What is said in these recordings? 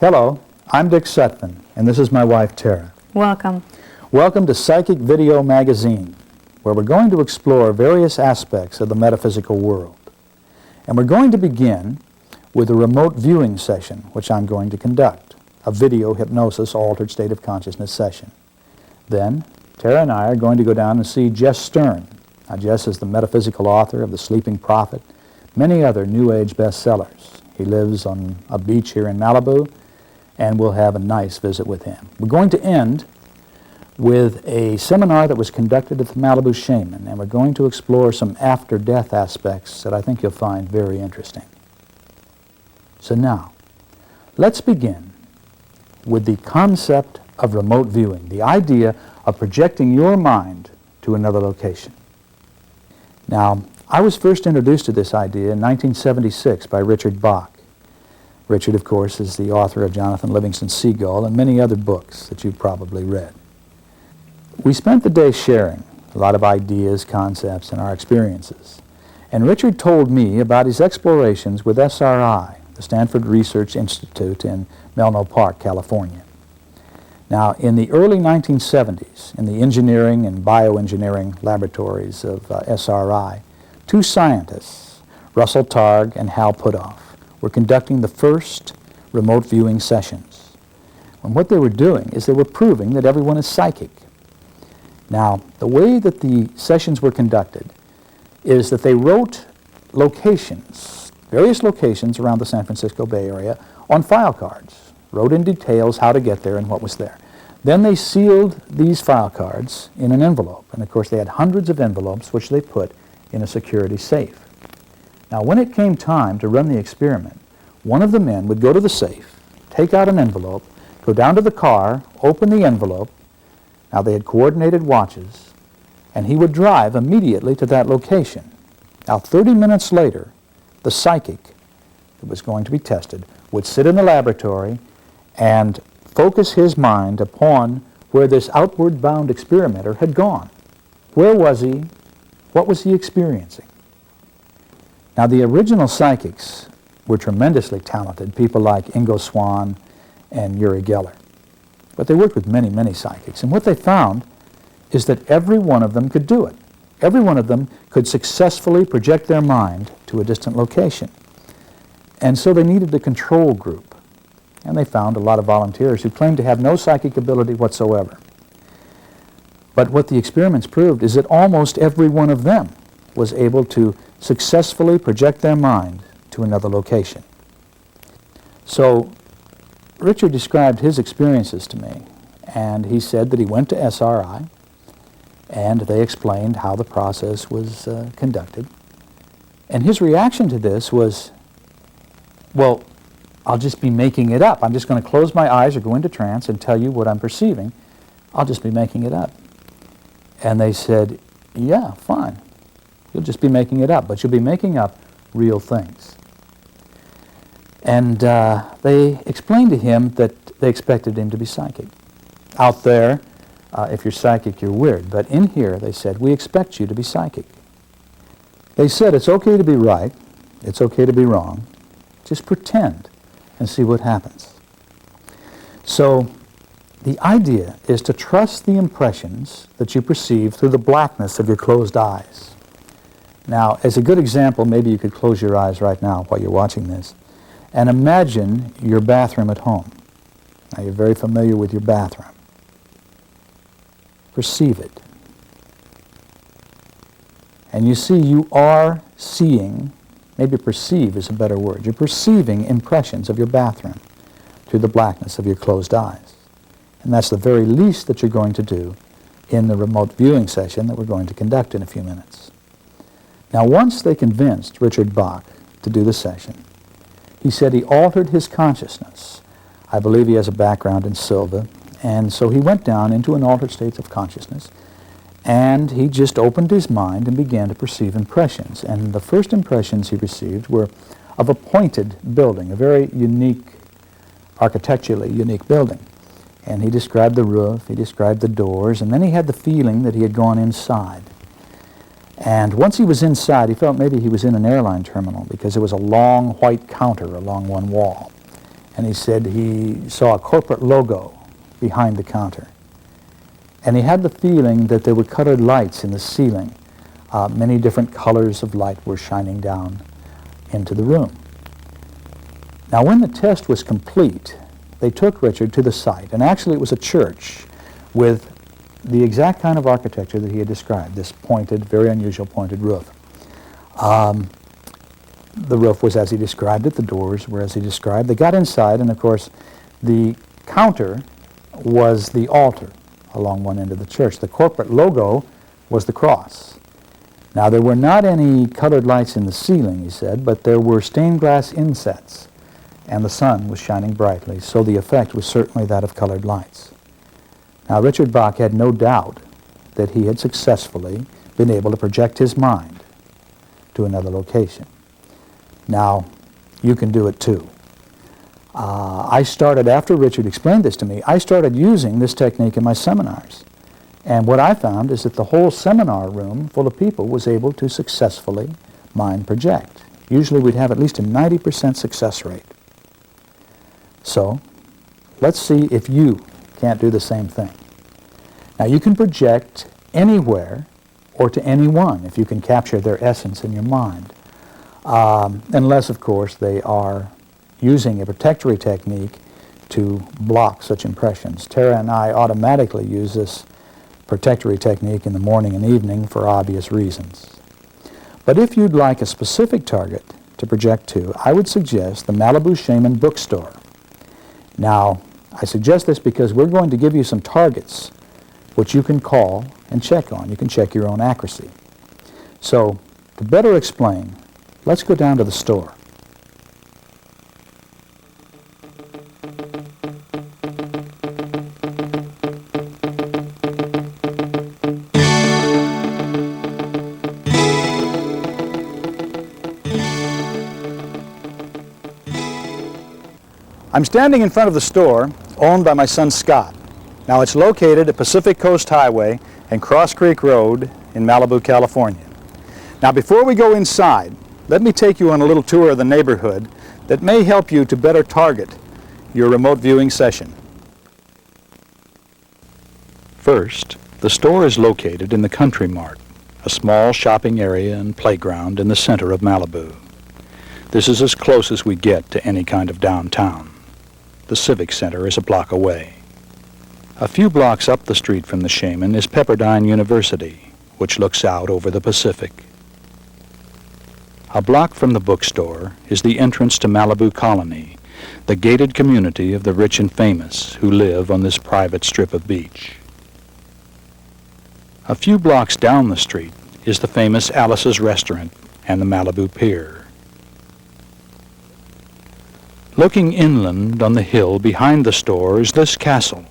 Hello, I'm Dick Sutphen, and this is my wife, Tara. Welcome. Welcome to Psychic Video Magazine, where we're going to explore various aspects of the metaphysical world. And we're going to begin with a remote viewing session, which I'm going to conduct, a video hypnosis altered state of consciousness session. Then, Tara and I are going to go down and see Jess Stern. Now, Jess is the metaphysical author of The Sleeping Prophet, many other New Age bestsellers. He lives on a beach here in Malibu, and we'll have a nice visit with him. We're going to end with a seminar that was conducted at the Malibu Shaman, and we're going to explore some after-death aspects that I think you'll find very interesting. So now, let's begin with the concept of remote viewing, the idea of projecting your mind to another location. Now, I was first introduced to this idea in 1976 by Richard Bach. Richard, of course, is the author of Jonathan Livingston Seagull and many other books that you've probably read. We spent the day sharing a lot of ideas, concepts, and our experiences. And Richard told me about his explorations with SRI, the Stanford Research Institute in Menlo Park, California. Now, in the early 1970s, in the engineering and bioengineering laboratories of SRI, two scientists, Russell Targ and Hal Puthoff, were conducting the first remote viewing sessions. And what they were doing is they were proving that everyone is psychic. Now, the way that the sessions were conducted is that they wrote locations, various locations around the San Francisco Bay Area, on file cards, wrote in details how to get there and what was there. Then they sealed these file cards in an envelope, and of course they had hundreds of envelopes which they put in a security safe. Now, when it came time to run the experiment, one of the men would go to the safe, take out an envelope, go down to the car, open the envelope. Now, they had coordinated watches, and he would drive immediately to that location. Now, 30 minutes later, the psychic that was going to be tested would sit in the laboratory and focus his mind upon where this outward-bound experimenter had gone. Where was he? What was he experiencing? Now, the original psychics were tremendously talented, people like Ingo Swann and Uri Geller. But they worked with many, many psychics. And what they found is that every one of them could do it. Every one of them could successfully project their mind to a distant location. And so they needed a control group. And they found a lot of volunteers who claimed to have no psychic ability whatsoever. But what the experiments proved is that almost every one of them was able to successfully project their mind to another location. So Richard described his experiences to me, and he said that he went to SRI, and they explained how the process was conducted. And his reaction to this was, well, I'll just be making it up. I'm just going to close my eyes or go into trance and tell you what I'm perceiving. I'll just be making it up. And they said, yeah, fine. You'll just be making it up, but you'll be making up real things. And they explained to him that they expected him to be psychic. Out there, if you're psychic, you're weird. But in here, they said, we expect you to be psychic. They said, it's okay to be right. It's okay to be wrong. Just pretend and see what happens. So the idea is to trust the impressions that you perceive through the blackness of your closed eyes. Now, as a good example, maybe you could close your eyes right now while you're watching this and imagine your bathroom at home. Now, you're very familiar with your bathroom. Perceive it. And you see you are seeing, maybe perceive is a better word, you're perceiving impressions of your bathroom through the blackness of your closed eyes. And that's the very least that you're going to do in the remote viewing session that we're going to conduct in a few minutes. Now, once they convinced Richard Bach to do the session, he said he altered his consciousness. I believe he has a background in Silva, and so he went down into an altered state of consciousness, and he just opened his mind and began to perceive impressions. And the first impressions he received were of a pointed building, a very unique, architecturally unique building. And he described the roof, he described the doors, and then he had the feeling that he had gone inside. And once he was inside, he felt maybe he was in an airline terminal because there was a long white counter along one wall. And he said he saw a corporate logo behind the counter. And he had the feeling that there were colored lights in the ceiling. Many different colors of light were shining down into the room. Now, when the test was complete, they took Richard to the site. And actually, it was a church with the exact kind of architecture that he had described, this pointed, very unusual pointed roof. The roof was as he described it, the doors were as he described. They got inside, and of course, the counter was the altar along one end of the church. The corporate logo was the cross. Now, there were not any colored lights in the ceiling, he said, but there were stained glass insets, and the sun was shining brightly, so the effect was certainly that of colored lights. Now, Richard Bach had no doubt that he had successfully been able to project his mind to another location. Now, you can do it too. I started, after Richard explained this to me, I started using this technique in my seminars. And what I found is that the whole seminar room full of people was able to successfully mind project. Usually we'd have at least a 90% success rate. So, let's see if you can't do the same thing. Now, you can project anywhere or to anyone if you can capture their essence in your mind. Unless, of course, they are using a protectory technique to block such impressions. Tara and I automatically use this protectory technique in the morning and evening for obvious reasons. But if you'd like a specific target to project to, I would suggest the Malibu Shaman bookstore. Now, I suggest this because we're going to give you some targets which you can call and check on. You can check your own accuracy. So, to better explain, let's go down to the store. I'm standing in front of the store owned by my son Scott. Now, it's located at Pacific Coast Highway and Cross Creek Road in Malibu, California. Now, before we go inside, let me take you on a little tour of the neighborhood that may help you to better target your remote viewing session. First, the store is located in the Country Mart, a small shopping area and playground in the center of Malibu. This is as close as we get to any kind of downtown. The Civic Center is a block away. A few blocks up the street from the Shaman is Pepperdine University, which looks out over the Pacific. A block from the bookstore is the entrance to Malibu Colony, the gated community of the rich and famous who live on this private strip of beach. A few blocks down the street is the famous Alice's Restaurant and the Malibu Pier. Looking inland on the hill behind the store is this castle.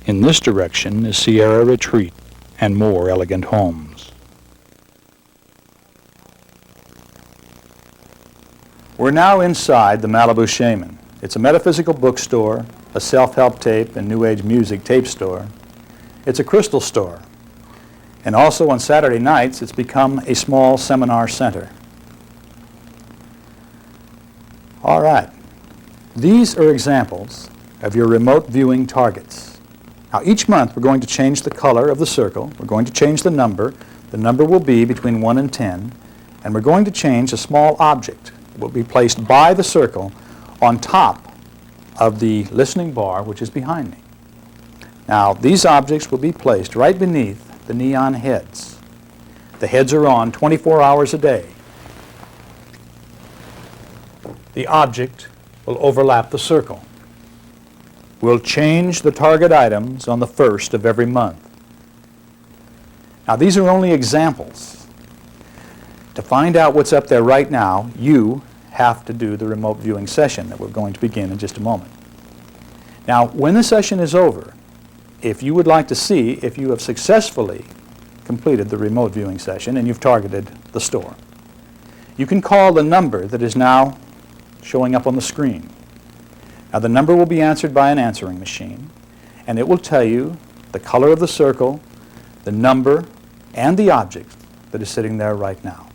In this direction is Sierra Retreat and more elegant homes. We're now inside the Malibu Shaman. It's a metaphysical bookstore, a self-help tape and New Age music tape store. It's a crystal store. And also on Saturday nights, it's become a small seminar center. All right. These are examples of your remote viewing targets. Now, each month we're going to change the color of the circle. We're going to change the number. The number will be between 1 and 10. And we're going to change a small object that will be placed by the circle on top of the listening bar, which is behind me. Now, these objects will be placed right beneath the neon heads. The heads are on 24 hours a day. The object will overlap the circle. We'll change the target items on the 1st of every month. Now, these are only examples. To find out what's up there right now, you have to do the remote viewing session that we're going to begin in just a moment. Now, when the session is over, if you would like to see if you have successfully completed the remote viewing session and you've targeted the store, you can call the number that is now showing up on the screen. Now, the number will be answered by an answering machine, and it will tell you the color of the circle, the number, and the object that is sitting there right now.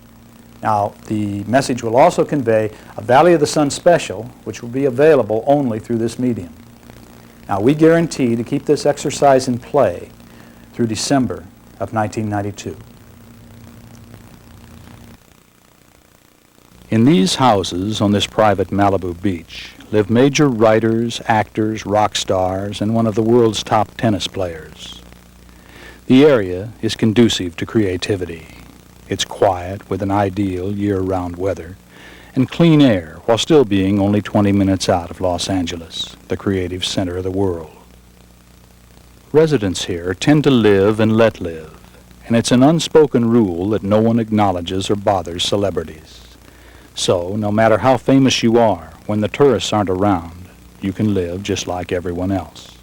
Now, the message will also convey a Valley of the Sun special, which will be available only through this medium. Now, we guarantee to keep this exercise in play through December of 1992. In these houses on this private Malibu beach live major writers, actors, rock stars, and one of the world's top tennis players. The area is conducive to creativity. It's quiet with an ideal year-round weather and clean air while still being only 20 minutes out of Los Angeles, the creative center of the world. Residents here tend to live and let live, and it's an unspoken rule that no one acknowledges or bothers celebrities. So, no matter how famous you are, when the tourists aren't around, you can live just like everyone else.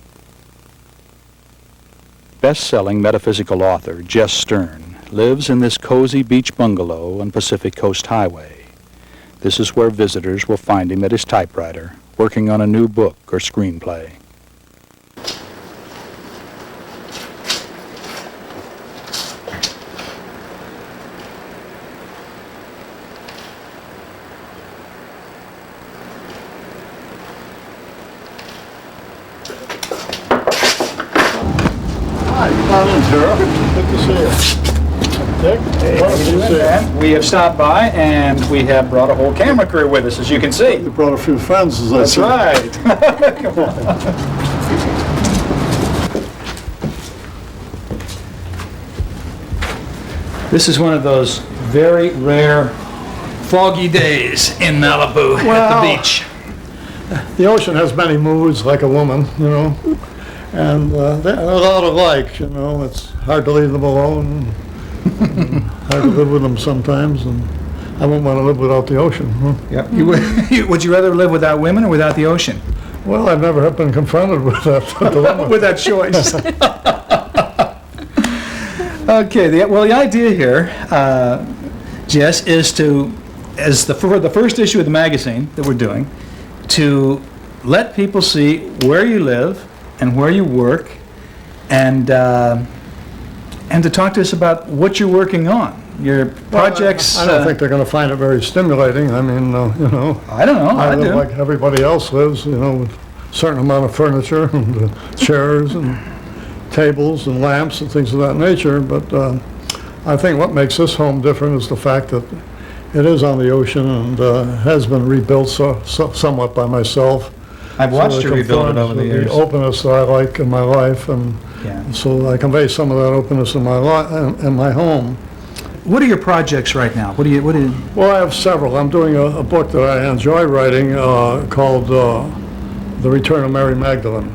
Best-selling metaphysical author Jess Stern lives in this cozy beach bungalow on Pacific Coast Highway. This is where visitors will find him at his typewriter, working on a new book or screenplay. Good to see you. Dick, We have stopped by and we have brought a whole camera crew with us, as you can see. You brought a few friends, as I That's said. right. Come on. This is one of those very rare foggy days in Malibu at the beach. The ocean has many moods, like a woman, you know, and they're a lot alike, you know. It's hard to leave them alone, and hard to live with them sometimes, and I wouldn't want to live without the ocean. Huh? Yeah. Would you rather live without women or without the ocean? Well, I've never been confronted with that dilemma. With that choice. Okay, the idea here, Jess, is to, for the first issue of the magazine that we're doing, to let people see where you live and where you work, and to talk to us about what you're working on. Your projects. Well, I don't think they're going to find it very stimulating. I mean, you know. I don't know. I live do. like everybody else lives, you know, with a certain amount of furniture and chairs and tables and lamps and things of that nature. But I think what makes this home different is the fact that it is on the ocean and has been rebuilt somewhat by myself. I've watched you rebuild it over the years. The openness that I like in my life, and so I convey some of that openness in my home. What are your projects right now? What do you? Well, I have several. I'm doing a book that I enjoy writing called The Return of Mary Magdalene,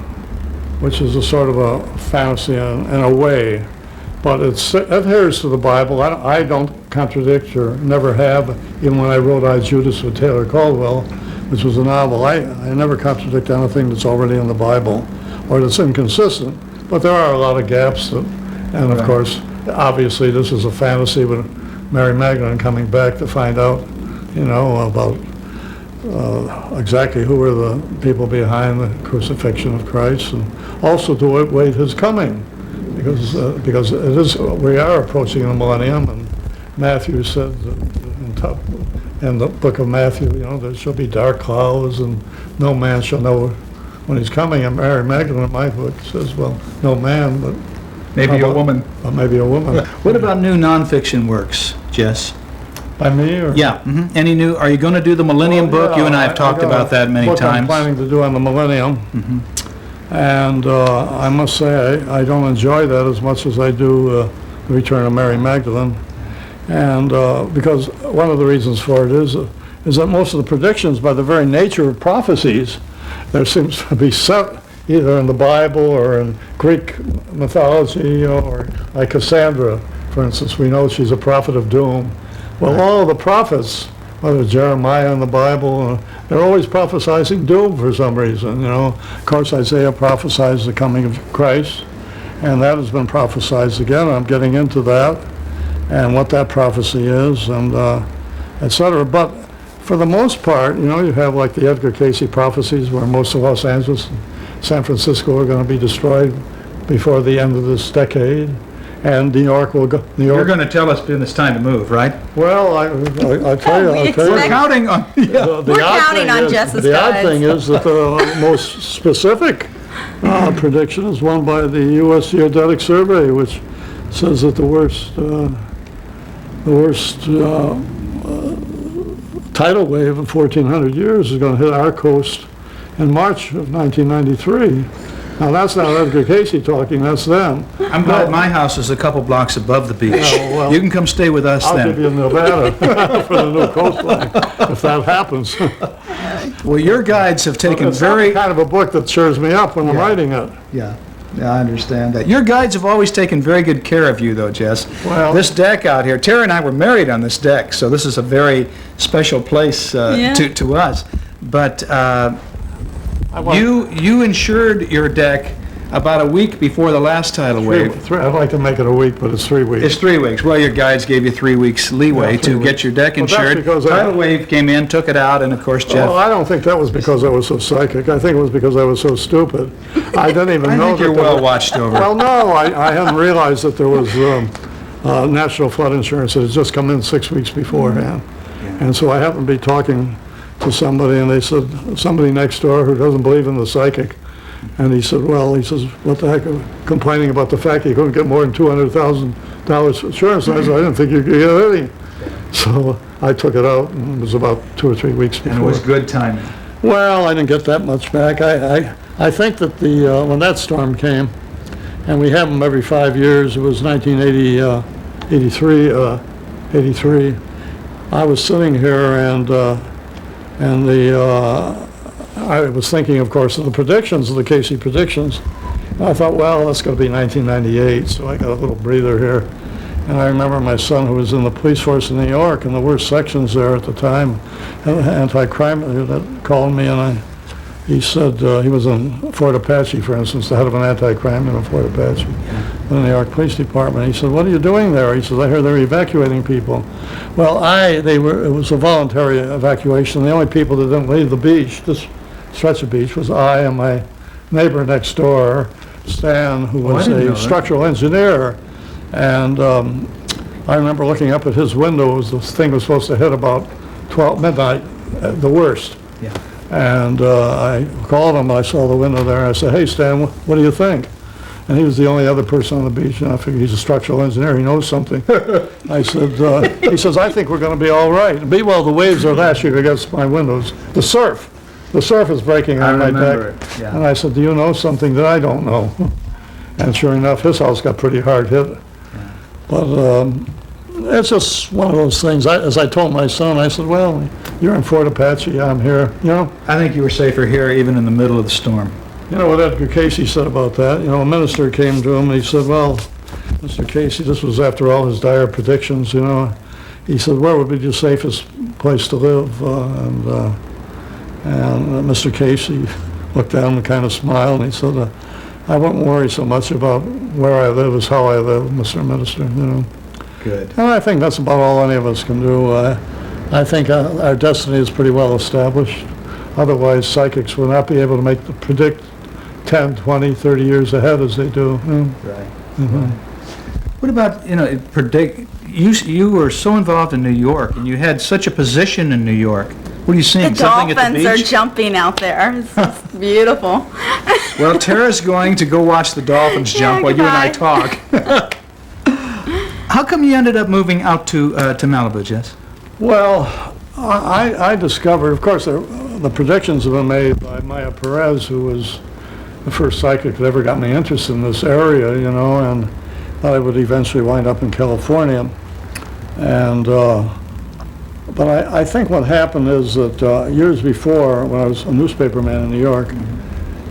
which is a sort of a fantasy in a way, but it adheres to the Bible. I don't contradict or never have, even when I wrote I, Judas with Taylor Caldwell, which was a novel. I never contradict anything that's already in the Bible or that's inconsistent, but there are a lot of gaps that, and of course, obviously this is a fantasy with Mary Magdalene coming back to find out, you know, about exactly who were the people behind the crucifixion of Christ, and also to await his coming, because we are approaching the millennium, and Matthew said in the book of Matthew, you know, there shall be dark clouds and no man shall know when he's coming. And Mary Magdalene in my book says, well, no man, but Maybe a woman. Maybe a woman. What about new nonfiction works, Jess? By me? Or? Yeah. Mm-hmm. Any new? Are you going to do the Millennium book? Yeah, You and I have talked about that many book times. I'm planning to do on the Millennium. Mm-hmm. And I must say I don't enjoy that as much as I do The Return of Mary Magdalene. And because one of the reasons for it is that most of the predictions, by the very nature of prophecies, there seems to be either in the Bible or in Greek mythology, or like Cassandra, for instance. We know she's a prophet of doom. Well, all of the prophets, whether Jeremiah in the Bible, they're always prophesizing doom for some reason. Of course, Isaiah prophesies the coming of Christ, and that has been prophesied again. I'm getting into that and what that prophecy is, and etc. But for the most part, you have like the Edgar Casey prophecies, where most of Los Angeles and San Francisco are going to be destroyed before the end of this decade. And New York will go. You're going to tell us when it's time to move, right? Well, I'll tell you. We're counting on. Yeah. We're counting on Jess's The odd thing is that the most specific prediction is one by the U.S. Geodetic Survey, which says that the worst tidal wave of 1,400 years is going to hit our coast in March of 1993. Now, that's not Edgar Casey talking, that's them. I'm glad my house is a couple blocks above the beach. Well, you can come stay with us I'll then. give you Nevada for the new coastline, if that happens. Well, your guides have taken It's very... kind of a book that cheers me up when I'm writing it. Yeah, I understand that. Your guides have always taken very good care of you, though, Jess. Well- this deck out here, Tara and I were married on this deck, so this is a very special place to us. But you insured your deck about a week before the last tidal wave. I'd like to make it a week, but it's 3 weeks. It's 3 weeks. Well, your guides gave you 3 weeks leeway Yeah, 3 to weeks. get your deck Well, that's insured. because Tidal wave came in, took it out, and of course, Jeff... Well, I don't think that was because I was so psychic. I think it was because I was so stupid. I didn't even I know think that you're there well were- watched over. Well, no, I hadn't realized that there was national flood insurance that had just come in 6 weeks beforehand. And so I happened to be talking to somebody, and they said, somebody next door who doesn't believe in the psychic. And he said, well, he says, what the heck, complaining about the fact he couldn't get more than $200,000 insurance. And I said, I didn't think you could get any. So I took it out, and it was about 2 or 3 weeks before. And it was good timing. Well, I didn't get that much back. I think that when that storm came, and we have them every 5 years, it was 1983, I was sitting here, and I was thinking, of course, of the predictions, of the Casey predictions. And I thought, well, that's going to be 1998, so I got a little breather here. And I remember my son, who was in the police force in New York, in the worst sections there at the time, anti-crime, that called me, and he said, he was in Fort Apache, for instance, the head of an anti-crime in Fort Apache, in the New York Police Department. He said, what are you doing there? He says, I hear they're evacuating it was a voluntary evacuation. The only people that didn't leave the beach, this stretch of beach, was I and my neighbor next door, Stan, who was a structural engineer. And I remember looking up at his windows. The thing was supposed to hit about 12 midnight, the worst. Yeah. And I called him, I saw the window there, and I said, hey, Stan, what do you think? And he was the only other person on the beach, and I figured he's a structural engineer, he knows something. I said, he says, I think we're going to be all right. And meanwhile, the waves are lashing against my windows. The surf is breaking on my deck. Yeah. And I said, do you know something that I don't know? And sure enough, his house got pretty hard hit. Yeah. But it's just one of those things. As I told my son, I said, well, you're in Fort Apache, I'm here, I think you were safer here, even in the middle of the storm. You know what Edgar Casey said about that? A minister came to him and he said, well, Mr. Casey, this was after all his dire predictions, He said, where would be the safest place to live? And Mr. Casey looked down and kind of smiled, and he said, I wouldn't worry so much about where I live as how I live, Mr. Minister, Good. And I think that's about all any of us can do. I think our destiny is pretty well established. Otherwise, psychics would not be able to predict 10, 20, 30 years ahead as they do. Right. What about, you were so involved in New York, and you had such a position in New York. What are you seeing? The Something at the dolphins are beach? jumping out there. It's just beautiful. Well, Tara's going to go watch the dolphins jump while you and I talk. How come you ended up moving out to Malibu, Jess? Well, I discovered, of course, the predictions have been made by Maya Perez, who was the first psychic that ever got me interested in this area, and thought I would eventually wind up in California. And but I think what happened is that years before, when I was a newspaper man in New York,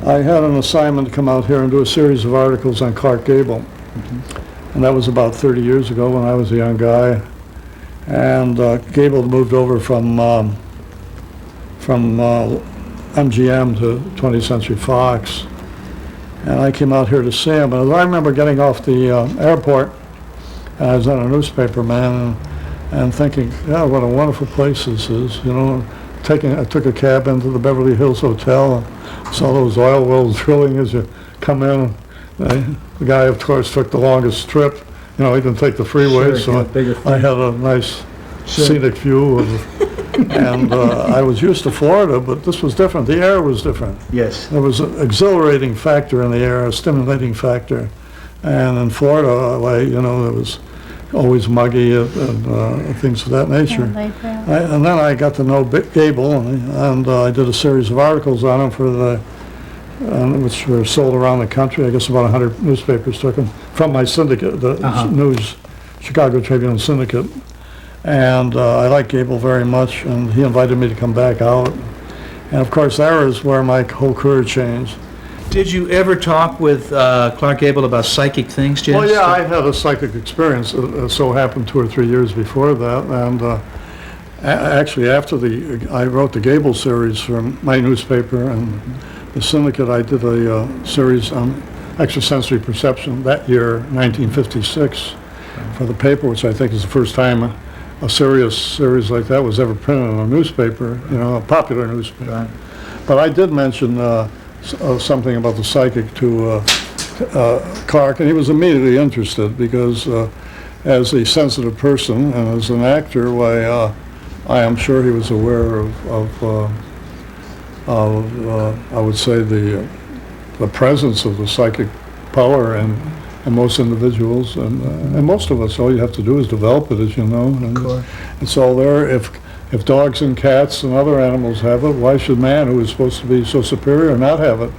I had an assignment to come out here and do a series of articles on Clark Gable. And that was about 30 years ago when I was a young guy. And Gable moved over from MGM to 20th Century Fox. And I came out here to see him. And I remember getting off the airport, and I was on a newspaper, man, and thinking, yeah, what a wonderful place this is, you know. I took a cab into the Beverly Hills Hotel and saw those oil wells drilling as you come in. The guy, of course, took the longest trip. You know, he didn't take the freeway, so I had a nice scenic view. And I was used to Florida, but this was different. The air was different. Yes. There was an exhilarating factor in the air, a stimulating factor. And in Florida, you know, it was always muggy and things of that nature. And then I got to know Gable, and I did a series of articles on him for which were sold around the country. I guess about 100 newspapers took them from my syndicate, the News, Chicago Tribune Syndicate. And I like Gable very much, and he invited me to come back out. And of course, that was where my whole career changed. Did you ever talk with Clark Gable about psychic things, Jess? Well, yeah, I had a psychic experience. It so happened 2 or 3 years before that, and actually after I wrote the Gable series for my newspaper and the syndicate. I did a series on extrasensory perception that year, 1956, for the paper, which I think is the first time a serious series like that was ever printed in a newspaper, you know, a popular newspaper. Right. But I did mention something about the psychic to Clark, and he was immediately interested because as a sensitive person and as an actor, why, I am sure he was aware of I would say the presence of the psychic power in most individuals, and most of us. All you have to do is develop it, as you know. And of course. It's all there. If dogs and cats and other animals have it, why should man, who is supposed to be so superior, not have it?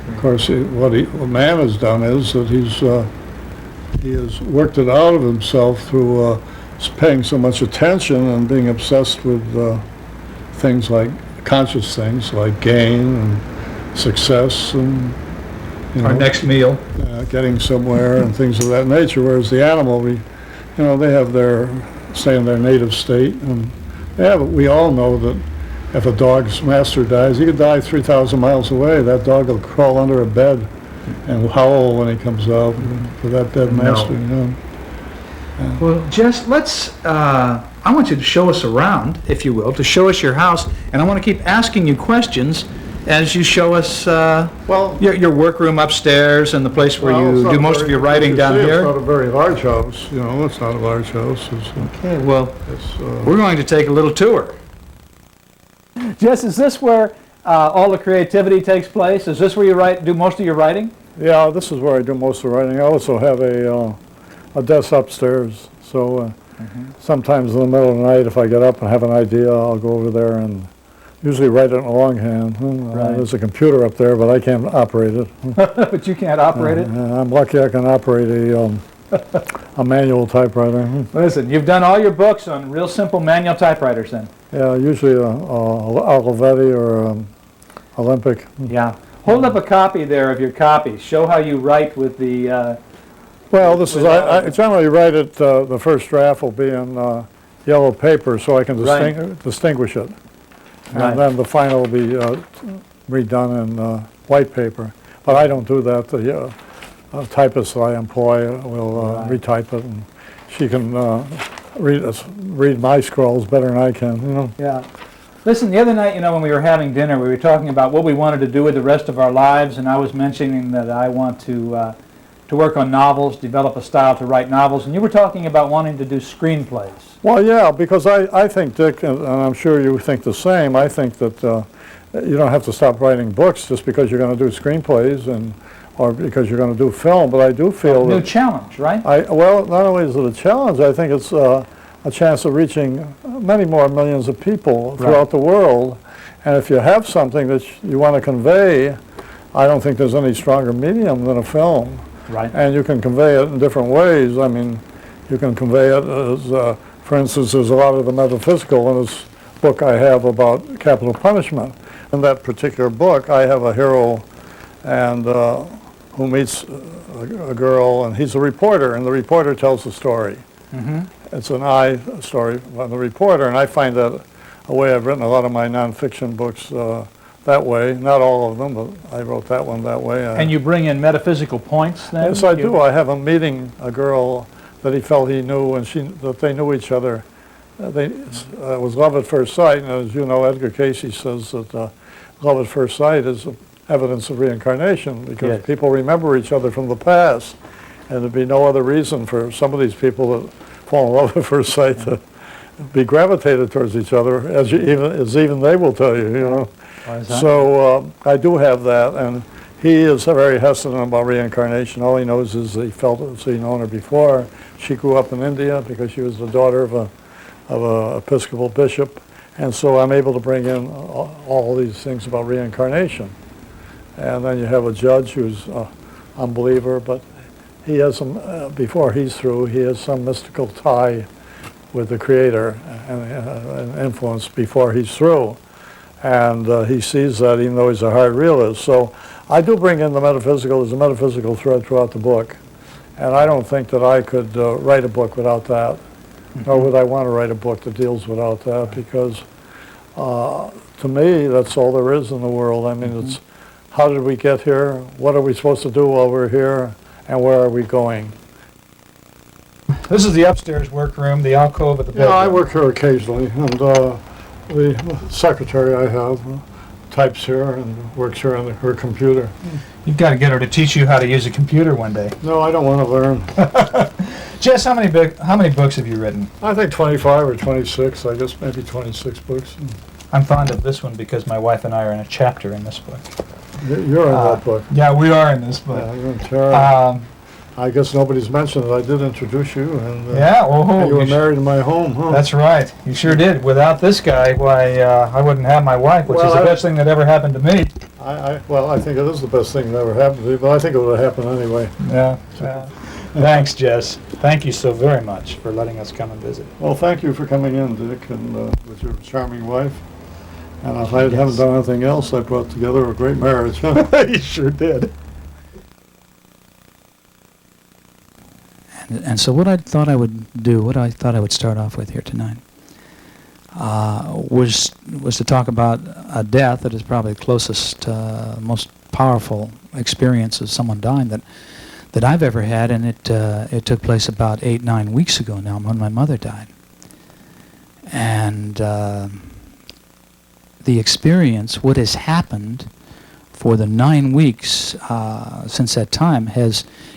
Of course, what man has done is that he has worked it out of himself through paying so much attention and being obsessed with things like conscious things like gain and success and our next meal, getting somewhere and things of that nature. Whereas the animal, they stay in their native state, and we all know that if a dog's master dies, he could die 3,000 miles away. That dog will crawl under a bed and howl when he comes out for that dead master. No. Well, Jess, I want you to show us around, if you will, to show us your house, and I want to keep asking you questions as you show us your workroom upstairs and the place where you do most of your writing down here. It's not a very large house, you know, it's not a large house. Okay, well, we're going to take a little tour. Jess, is this where all the creativity takes place? Is this where you do most of your writing? Yeah, this is where I do most of the writing. I also have a desk upstairs, so sometimes in the middle of the night, if I get up and have an idea, I'll go over there and usually write it in longhand. Right. There's a computer up there, but I can't operate it. But you can't operate it? I'm lucky I can operate a manual typewriter. Listen, you've done all your books on real simple manual typewriters then? Yeah, usually a Olivetti or Olympic. Yeah. Hold up a copy there of your copy. Show how you write with the... Well, this is, I generally write it, the first draft will be in yellow paper so I can distinguish it. And then the final will be redone in white paper. But I don't do that. The typist that I employ will retype it, and she can read my scrolls better than I can, you know. Yeah. Listen, the other night, when we were having dinner, we were talking about what we wanted to do with the rest of our lives, and I was mentioning that I want to work on novels, develop a style to write novels, and you were talking about wanting to do screenplays. Well, yeah, because I think, Dick, and I'm sure you think the same, I think that you don't have to stop writing books just because you're going to do screenplays or because you're going to do film, but I do feel new challenge, right? Well, not only is it a challenge, I think it's a chance of reaching many more millions of people throughout the world. And if you have something that you want to convey, I don't think there's any stronger medium than a film. Right. And you can convey it in different ways. I mean, you can convey it as, for instance, there's a lot of the metaphysical in this book I have about capital punishment. In that particular book, I have a hero and who meets a girl, and he's a reporter, and the reporter tells the story. It's an I story from the reporter, and I find that a way I've written a lot of my nonfiction books that way. Not all of them, but I wrote that one that way. And you bring in metaphysical points then? Yes, I do. I have him meeting a girl that he felt he knew, and that they knew each other. It was love at first sight, and as you know, Edgar Cayce says that love at first sight is evidence of reincarnation, because people remember each other from the past, and there'd be no other reason for some of these people that fall in love at first sight to be gravitated towards each other, as even they will tell you, you know. So I do have that, and he is very hesitant about reincarnation. All he knows is he felt as he'd known her before. She grew up in India because she was the daughter of a Episcopal bishop, and so I'm able to bring in all these things about reincarnation. And then you have a judge who's an unbeliever, but he has some, before he's through, he has some mystical tie with the Creator and influence before he's through. And he sees that even though he's a hard realist. So I do bring in the metaphysical. There's a metaphysical thread throughout the book. And I don't think that I could write a book without that, nor would I want to write a book that deals without that, because to me, that's all there is in the world. I mean, it's how did we get here? What are we supposed to do while we're here? And where are we going? This is the upstairs workroom, the alcove of the bedroom. Yeah, I work here occasionally, and the secretary I have types here and works here on her computer. You've got to get her to teach you how to use a computer one day. No, I don't want to learn. Jess, how many books have you written? I think 25 or 26, I guess maybe 26 books. I'm fond of this one because my wife and I are in a chapter in this book. You're in that book. Yeah, we are in this book. Yeah, you're in Tara. I guess nobody's mentioned it. I did introduce you, and you were married in my home, huh? That's right. You sure did. Without this guy, why, I wouldn't have my wife, which is the best thing that ever happened to me. Well, I think it is the best thing that ever happened to me, but I think it would have happened anyway. Yeah. Thanks, Jess. Thank you so very much for letting us come and visit. Well, thank you for coming in, Dick, and with your charming wife. And if I haven't done anything else, I brought together a great marriage. You sure did. And so what I thought I would start off with here tonight, was to talk about a death that is probably the closest, most powerful experience of someone dying that I've ever had, and it took place about 8-9 weeks ago now when my mother died. And the experience, what has happened for the 9 weeks since that time,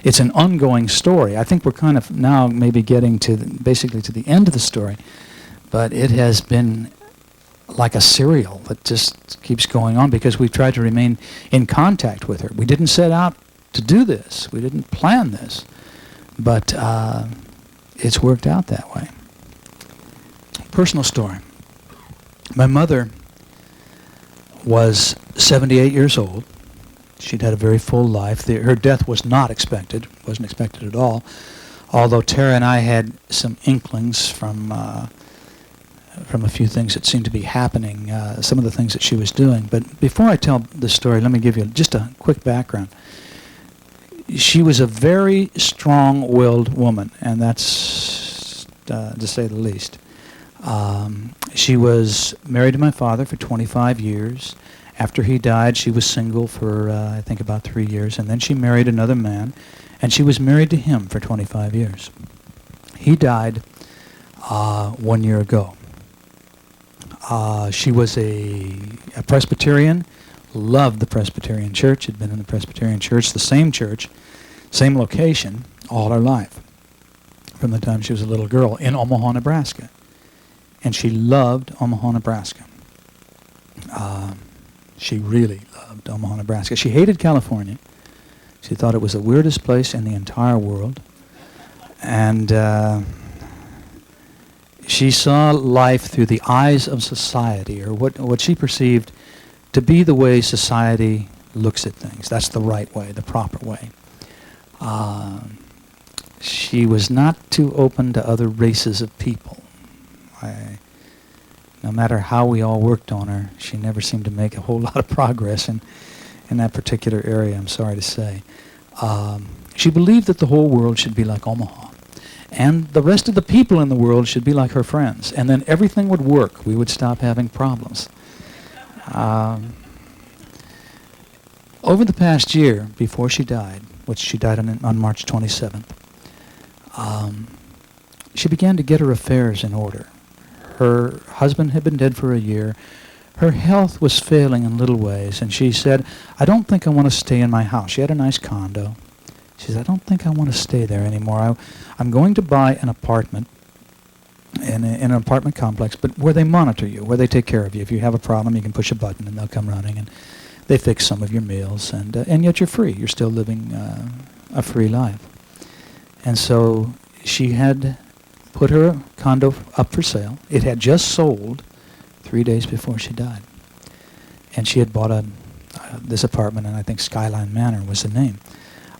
it's an ongoing story. I think we're kind of now maybe getting to basically to the end of the story, but it has been like a serial that just keeps going on because we've tried to remain in contact with her. We didn't set out to do this. We didn't plan this, but it's worked out that way. Personal story. My mother was 78 years old. She'd had a very full life. Her death was not expected, wasn't expected at all, although Tara and I had some inklings from a few things that seemed to be happening, some of the things that she was doing. But before I tell the story, let me give you just a quick background. She was a very strong-willed woman, and that's to say the least. She was married to my father for 25 years. After he died, she was single for, I think, about 3 years, and then she married another man, and she was married to him for 25 years. He died 1 year ago. She was a Presbyterian, loved the Presbyterian church, had been in the Presbyterian church, same location, all her life, from the time she was a little girl, in Omaha, Nebraska. And she loved Omaha, Nebraska. She really loved Omaha, Nebraska. She hated California. She thought it was the weirdest place in the entire world. And she saw life through the eyes of society, or what she perceived to be the way society looks at things. That's the right way, the proper way. She was not too open to other races of people. No matter how we all worked on her, she never seemed to make a whole lot of progress in that particular area, I'm sorry to say. She believed that the whole world should be like Omaha. And the rest of the people in the world should be like her friends. And then everything would work. We would stop having problems. Over the past year, before she died, which she died on March 27th, she began to get her affairs in order. Her husband had been dead for a year. Her health was failing in little ways, and she said, I don't think I want to stay in my house. She had a nice condo. She said, I don't think I want to stay there anymore. I'm going to buy an apartment in an apartment complex, but where they monitor you, where they take care of you. If you have a problem, you can push a button and they'll come running, and they fix some of your meals, and yet you're free. You're still living a free life. And so she had put her condo up for sale. It had just sold 3 days before she died. And she had bought this apartment, and I think Skyline Manor was the name.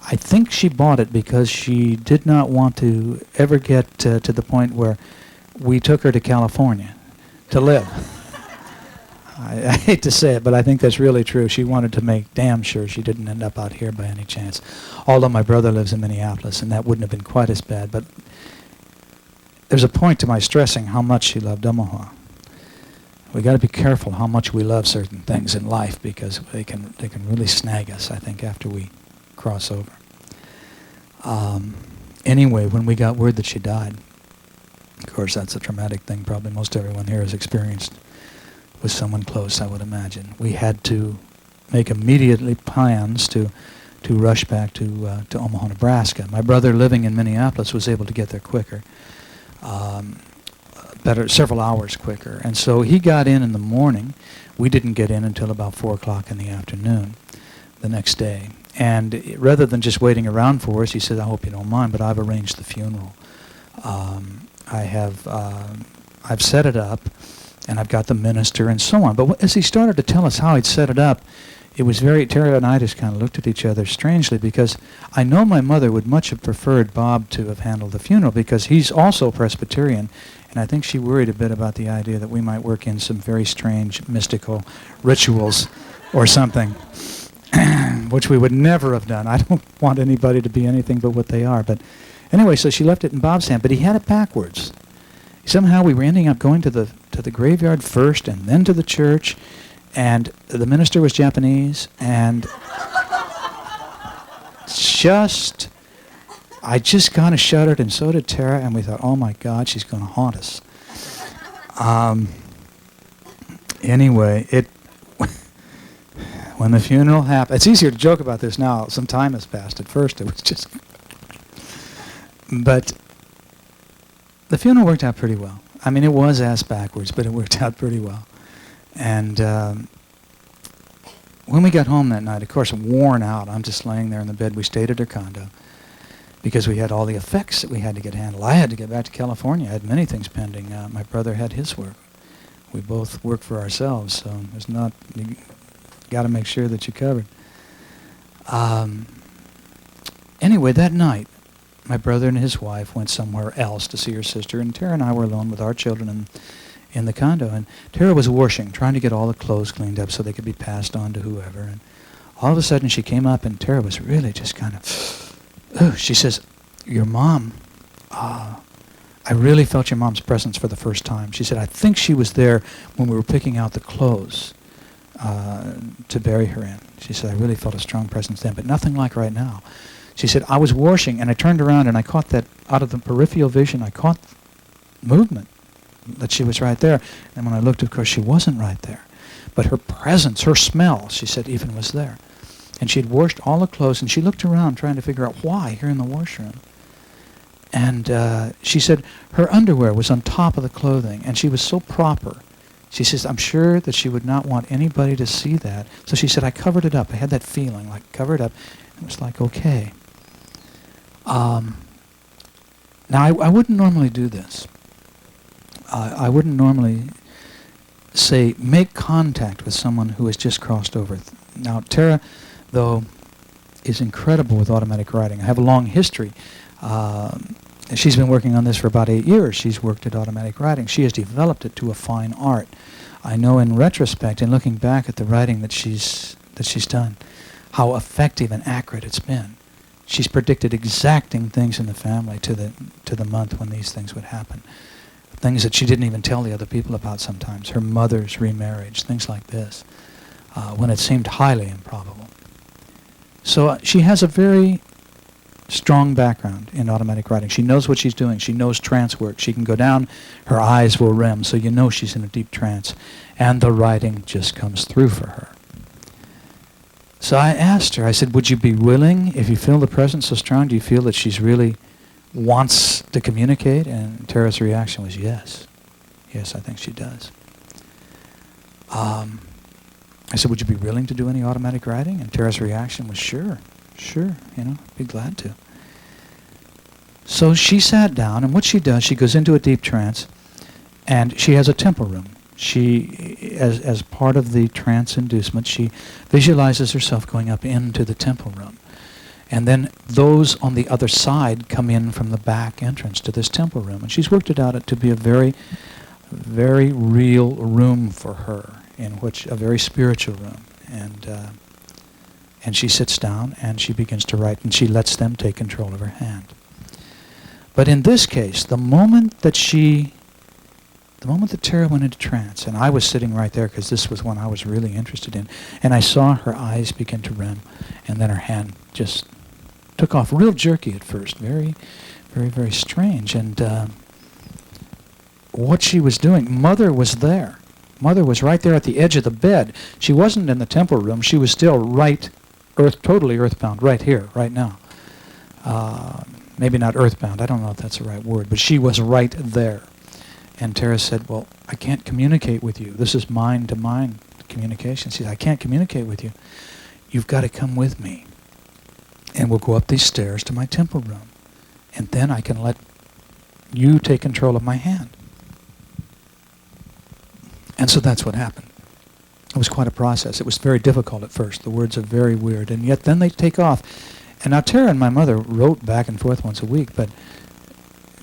I think she bought it because she did not want to ever get to the point where we took her to California to live. I hate to say it, but I think that's really true. She wanted to make damn sure she didn't end up out here by any chance. Although my brother lives in Minneapolis, and that wouldn't have been quite as bad. But there's a point to my stressing how much she loved Omaha. We got to be careful how much we love certain things in life, because they can really snag us, I think, after we cross over. Anyway, when we got word that she died, of course, that's a traumatic thing probably most everyone here has experienced with someone close, I would imagine. We had to make immediately plans to rush back to Omaha, Nebraska. My brother, living in Minneapolis, was able to get there quicker, several hours quicker. And so he got in the morning. We didn't get in until about 4 o'clock in the afternoon the next day. And rather than just waiting around for us, he said, I hope you don't mind, but I've arranged the funeral. I've set it up, and I've got the minister and so on. But as he started to tell us how he'd set it up, it was Tara and I just kind of looked at each other strangely, because I know my mother would much have preferred Bob to have handled the funeral, because he's also Presbyterian, and I think she worried a bit about the idea that we might work in some very strange mystical rituals or something, which we would never have done. I don't want anybody to be anything but what they are. But anyway, so she left it in Bob's hand, but he had it backwards. Somehow we were ending up going to the graveyard first and then to the church, and the minister was Japanese, and I just kind of shuddered, and so did Tara, and we thought, oh my God, she's going to haunt us. Anyway, when the funeral happened, it's easier to joke about this now. Some time has passed. At first, it was just... But the funeral worked out pretty well. I mean, it was ass backwards, but it worked out pretty well. And when we got home that night, of course, worn out, I'm just laying there in the bed. We stayed at her condo because we had all the effects that we had to get handled. I had to get back to California. I had many things pending. My brother had his work. We both worked for ourselves, so there's not... You got to make sure that you're covered. Anyway, that night, my brother and his wife went somewhere else to see her sister, and Tara and I were alone with our children in the condo. And Tara was washing, trying to get all the clothes cleaned up so they could be passed on to whoever. And all of a sudden, she came up, and Tara was really just kind of... She says, your mom... I really felt your mom's presence for the first time. She said, I think she was there when we were picking out the clothes to bury her in. She said, I really felt a strong presence then, but nothing like right now. She said, I was washing, and I turned around, and I caught that, out of the peripheral vision, I caught movement, that she was right there. And when I looked, of course, she wasn't right there. But her presence, her smell, she said, even was there. And she had washed all the clothes, and she looked around trying to figure out why here in the washroom. And she said her underwear was on top of the clothing, and she was so proper. She says, I'm sure that she would not want anybody to see that. So she said, I covered it up. I had that feeling, like, cover it up. It was like, okay. Now, I wouldn't normally do this. I wouldn't normally say, make contact with someone who has just crossed over. Now, Tara, though, is incredible with automatic writing. I have a long history. She's been working on this for about 8 years. She's worked at automatic writing. She has developed it to a fine art. I know in retrospect, in looking back at the writing that she's that she's done, how effective and accurate it's been. She's predicted exacting things in the family to the month when these things would happen. Things that she didn't even tell the other people about sometimes. Her mother's remarriage, things like this, when it seemed highly improbable. So she has a very strong background in automatic writing. She knows what she's doing. She knows trance work. She can go down, her eyes will rim, so you know she's in a deep trance. And the writing just comes through for her. So I asked her, I said, would you be willing, if you feel the presence so strong, do you feel that she's really wants to communicate? And Tara's reaction was yes. Yes, I think she does. I said, would you be willing to do any automatic writing? And Tara's reaction was sure, be glad to. So she sat down, and what she does, she goes into a deep trance, and she has a temple room. She, as part of the trance inducement, she visualizes herself going up into the temple room. And then those on the other side come in from the back entrance to this temple room. And she's worked it out to be a very, very real room for her, in which a very spiritual room. And she sits down and she begins to write, and she lets them take control of her hand. But in this case, the moment that Tara went into trance, and I was sitting right there because this was one I was really interested in, and I saw her eyes begin to rim, and then her hand just took off, real jerky at first, very, very, very strange. And what she was doing, Mother was there. Mother was right there at the edge of the bed. She wasn't in the temple room. She was still totally earthbound, right here, right now. Maybe not earthbound. I don't know if that's the right word, but she was right there. And Tara said, well, I can't communicate with you. This is mind-to-mind communication. She said, I can't communicate with you. You've got to come with me. And we'll go up these stairs to my temple room. And then I can let you take control of my hand. And so that's what happened. It was quite a process. It was very difficult at first. The words are very weird. And yet then they take off. And now Tara and my mother wrote back and forth once a week, but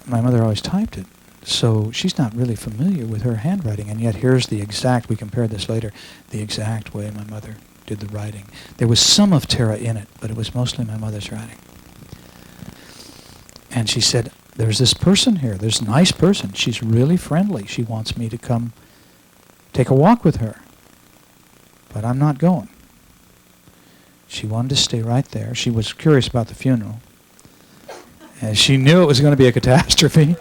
my mother always typed it. So she's not really familiar with her handwriting, and yet here's the exact, we compared this later, the exact way my mother did the writing. There was some of Tara in it, but it was mostly my mother's writing. And she said, there's this person here, this nice person. She's really friendly. She wants me to come take a walk with her, but I'm not going. She wanted to stay right there. She was curious about the funeral, and she knew it was going to be a catastrophe.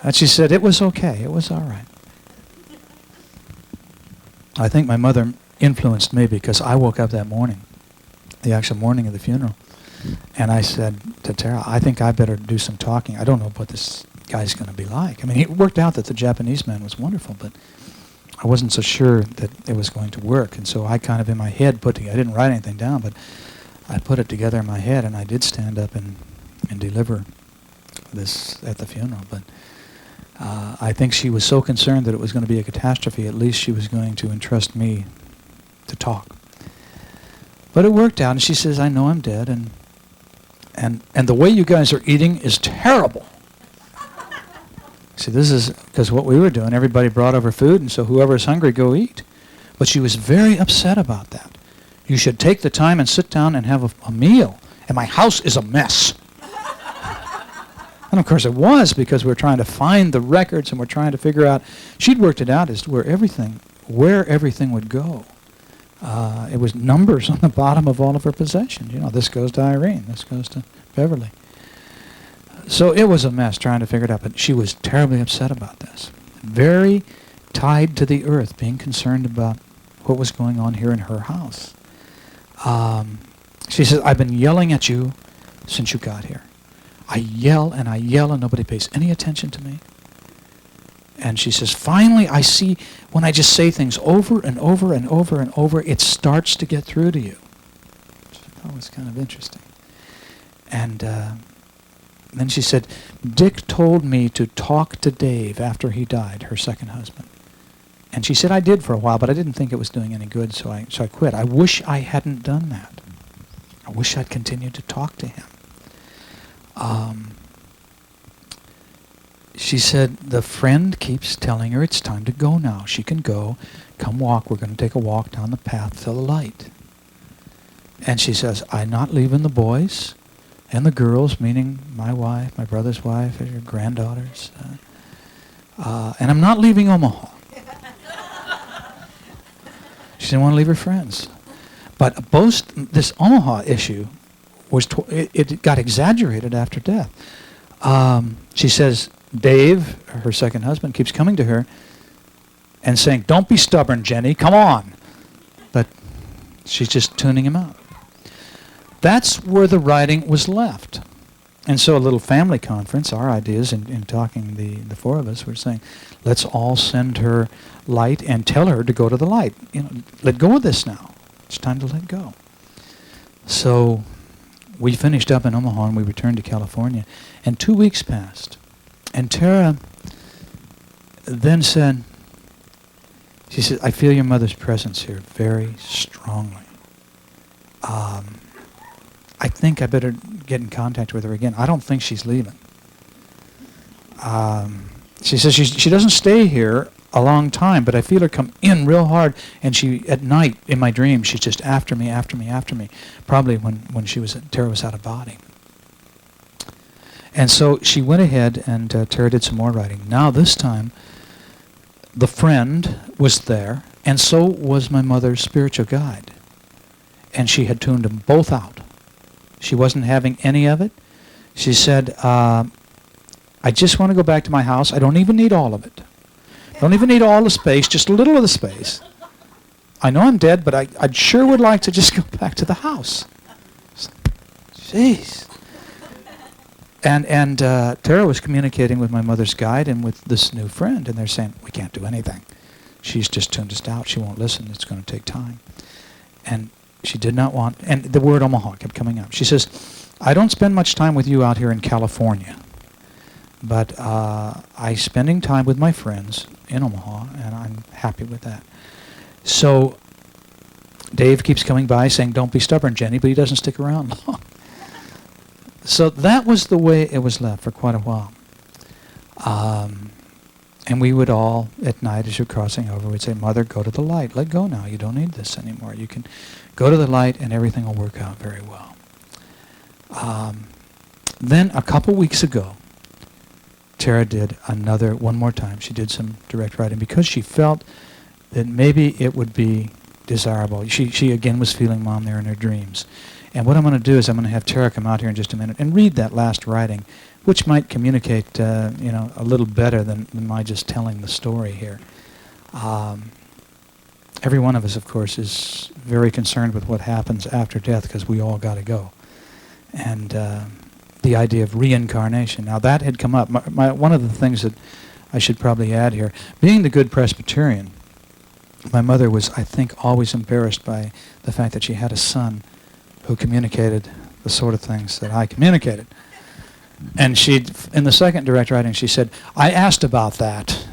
And she said, it was okay. It was all right. I think my mother influenced me because I woke up that morning, the actual morning of the funeral, and I said to Tara, I think I better do some talking. I don't know what this guy's going to be like. I mean, it worked out that the Japanese man was wonderful, but I wasn't so sure that it was going to work. And so I kind of in my head I didn't write anything down, but I put it together in my head, and I did stand up and deliver this at the funeral. But I think she was so concerned that it was going to be a catastrophe, at least she was going to entrust me to talk. But it worked out, and she says, I know I'm dead, and the way you guys are eating is terrible. See, this is because what we were doing, everybody brought over food, and so whoever's hungry, go eat. But she was very upset about that. You should take the time and sit down and have a meal, and my house is a mess. And of course it was, because we're trying to find the records and we're trying to figure out. She'd worked it out as to where everything would go. It was numbers on the bottom of all of her possessions. You know, this goes to Irene, this goes to Beverly. So it was a mess trying to figure it out, but she was terribly upset about this. Very tied to the earth, being concerned about what was going on here in her house. She says, I've been yelling at you since you got here. I yell and nobody pays any attention to me. And she says, finally I see when I just say things over and over and over and over, it starts to get through to you. Which I thought was kind of interesting. And then she said, Dick told me to talk to Dave after he died, her second husband. And she said, I did for a while, but I didn't think it was doing any good, so I quit. I wish I hadn't done that. I wish I'd continued to talk to him. she said, the friend keeps telling her it's time to go now. She can go. Come walk. We're going to take a walk down the path to the light. And she says, I'm not leaving the boys and the girls, meaning my wife, my brother's wife, and your granddaughters. And I'm not leaving Omaha. She didn't want to leave her friends. But this Omaha issue, it got exaggerated after death. She says, Dave, her second husband, keeps coming to her and saying, don't be stubborn, Jenny, come on. But she's just tuning him out. That's where the writing was left. And so a little family conference, our ideas in talking, the four of us, were saying, let's all send her light and tell her to go to the light. Let go of this now. It's time to let go. So we finished up in Omaha and we returned to California. And 2 weeks passed. And Tara then said, she said, I feel your mother's presence here very strongly. I think I better get in contact with her again. I don't think she's leaving. She says she doesn't stay here a long time, but I feel her come in real hard, and she, at night, in my dreams, she's just after me, probably when Tara was out of body. And so she went ahead, and Tara did some more writing. Now, this time, the friend was there, and so was my mother's spiritual guide. And she had tuned them both out. She wasn't having any of it. She said, I just want to go back to my house. I don't even need all of it. Don't even need all the space, just a little of the space. I know I'm dead, but I sure would like to just go back to the house. Jeez. And Tara was communicating with my mother's guide and with this new friend, and they're saying, we can't do anything. She's just tuned us out. She won't listen. It's going to take time. And she did not want, and the word Omaha kept coming up. She says, I don't spend much time with you out here in California, but I'm spending time with my friends in Omaha, and I'm happy with that. So Dave keeps coming by saying, don't be stubborn, Jenny, but he doesn't stick around long. So that was the way it was left for quite a while. And we would all, at night as you're crossing over, we'd say, Mother, go to the light. Let go now. You don't need this anymore. You can go to the light and everything will work out very well. Then a couple weeks ago, Tara did one more time. She did some direct writing because she felt that maybe it would be desirable. She again was feeling Mom there in her dreams. And what I'm going to do is I'm going to have Tara come out here in just a minute and read that last writing, which might communicate, a little better than my just telling the story here. Every one of us, of course, is very concerned with what happens after death because we all got to go. And the idea of reincarnation. Now that had come up. One of the things that I should probably add here, being the good Presbyterian, my mother was, I think, always embarrassed by the fact that she had a son who communicated the sort of things that I communicated. And in the second direct writing, she said, I asked about that.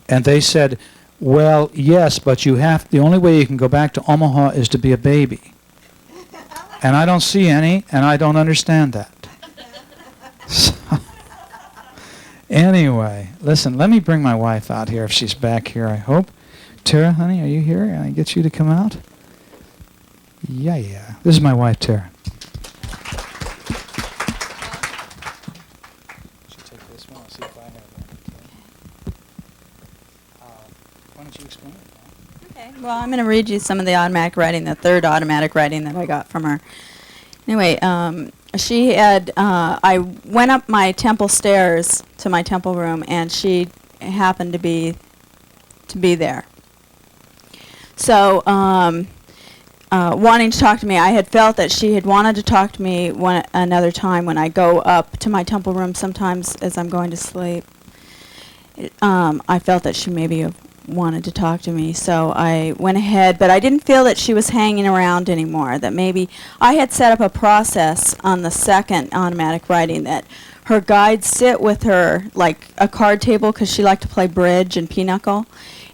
And they said, well, yes, but the only way you can go back to Omaha is to be a baby. And I don't see any, and I don't understand that. So, anyway, listen, let me bring my wife out here if she's back here, I hope. Tara, honey, are you here? Can I get you to come out? Yeah. This is my wife, Tara. Take this one. I'll see if I have one. Why don't you explain it? Okay. Well, I'm going to read you some of the automatic writing, the third automatic writing that I got from her. Anyway, she had, I went up my temple stairs to my temple room, and she happened to be there. So, wanting to talk to me, I had felt that she had wanted to talk to me another time when I go up to my temple room sometimes as I'm going to sleep. I felt that she maybe wanted to talk to me, so I went ahead, but I didn't feel that she was hanging around anymore, that maybe I had set up a process on the second automatic writing that her guides sit with her like a card table because she liked to play bridge and pinochle,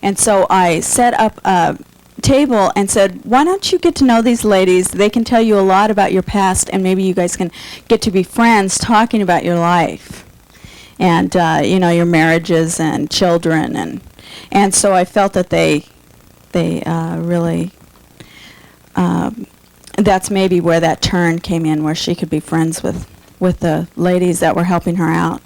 and so I set up a table and said, why don't you get to know these ladies? They can tell you a lot about your past, and maybe you guys can get to be friends talking about your life. and your marriages and children, and so I felt that they really, that's maybe where that turn came in, where she could be friends with the ladies that were helping her out.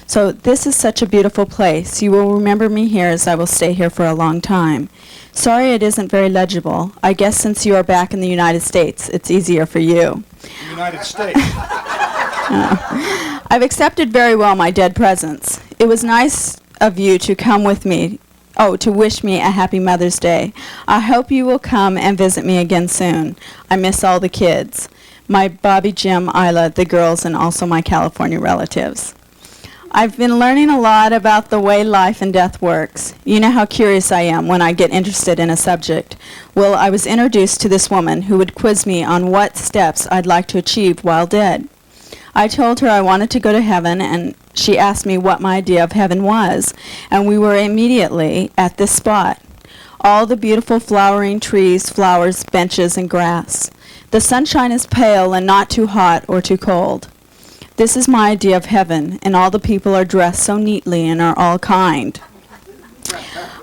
So this is such a beautiful place. You will remember me here, as I will stay here for a long time. Sorry it isn't very legible. I guess since you are back in the United States, it's easier for you. United States. I've accepted very well my dead presence. It was nice of you to come with me, to wish me a happy Mother's Day. I hope you will come and visit me again soon. I miss all the kids. My Bobby, Jim, Isla, the girls, and also my California relatives. I've been learning a lot about the way life and death works. You know how curious I am when I get interested in a subject. Well, I was introduced to this woman who would quiz me on what steps I'd like to achieve while dead. I told her I wanted to go to heaven, and she asked me what my idea of heaven was, and we were immediately at this spot. All the beautiful flowering trees, flowers, benches, and grass. The sunshine is pale and not too hot or too cold. This is my idea of heaven, and all the people are dressed so neatly and are all kind.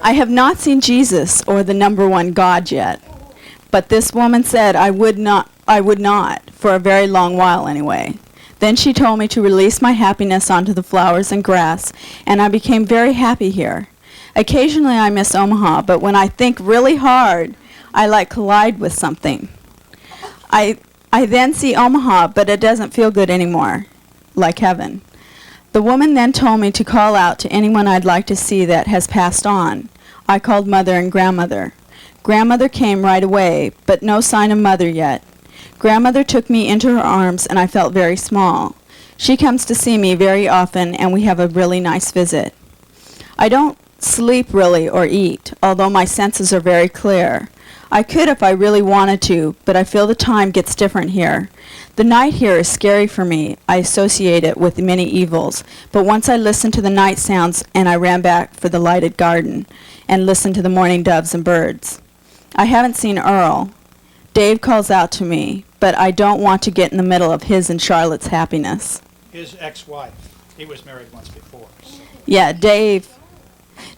I have not seen Jesus or the number one God yet, but this woman said I would not, for a very long while anyway. Then she told me to release my happiness onto the flowers and grass, and I became very happy here. Occasionally I miss Omaha, but when I think really hard, I collide with something. I then see Omaha, but it doesn't feel good anymore, like heaven. The woman then told me to call out to anyone I'd like to see that has passed on. I called Mother and Grandmother. Grandmother came right away, but no sign of Mother yet. Grandmother took me into her arms, and I felt very small. She comes to see me very often, and we have a really nice visit. I don't sleep really or eat, although my senses are very clear. I could if I really wanted to, but I feel the time gets different here. The night here is scary for me. I associate it with many evils, but once I listened to the night sounds, and I ran back for the lighted garden and listened to the morning doves and birds. I haven't seen Earl. Dave calls out to me, but I don't want to get in the middle of his and Charlotte's happiness. His ex-wife. He was married once before. So. Yeah, Dave.